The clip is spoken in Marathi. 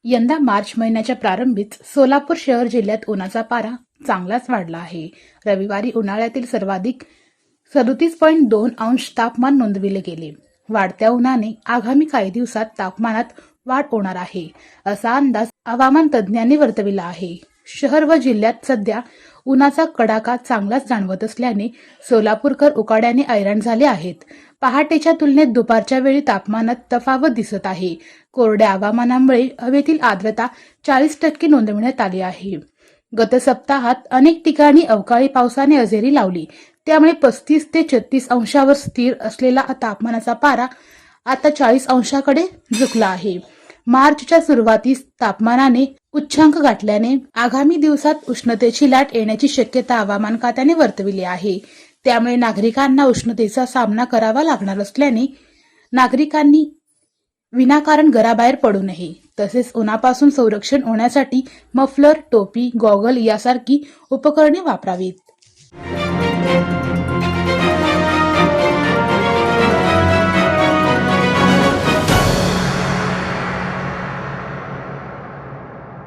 यंदा मार्च महिन्याच्या प्रारंभीच सोलापूर शहर जिल्ह्यात उन्हाचा पारा चांगलाच वाढला आहे। रविवारी उन्हाळ्यातील सर्वाधिक 37.2 अंश तापमान नोंदविले गेले। वाढत्या उन्हाने आगामी काही दिवसात तापमानात वाढ होणार आहे, असा अंदाज हवामान तज्ज्ञांनी वर्तविला आहे। शहर व जिल्ह्यात सध्या उन्हाचा कडाका चांगलाच जाणवत असल्याने सोलापूरकर उकाड्याने हैराण झाले आहेत। पहाटेच्या तुलनेत दुपारच्या वेळी तापमानात तफावत दिसत आहे। कोरड्या हवामानामुळे हवेतील आर्द्रता 40% नोंदवण्यात आली आहे। गत सप्ताहात अनेक ठिकाणी अवकाळी पावसाने हजेरी लावली, त्यामुळे 35 ते 36 अंशावर स्थिर असलेला तापमानाचा पारा आता 40 अंशाकडे झुकला आहे। मार्चच्या सुरुवातीस तापमानाने उच्चांक गाठल्याने आगामी दिवसात उष्णतेची लाट येण्याची शक्यता हवामान खात्याने वर्तविली आहे। त्यामुळे नागरिकांना उष्णतेचा सामना करावा लागणार असल्याने नागरिकांनी विनाकारण घराबाहेर पडू नये। तसेच उन्हापासून संरक्षण होण्यासाठी मफलर, टोपी, गॉगल यासारखी उपकरणे वापरावीत।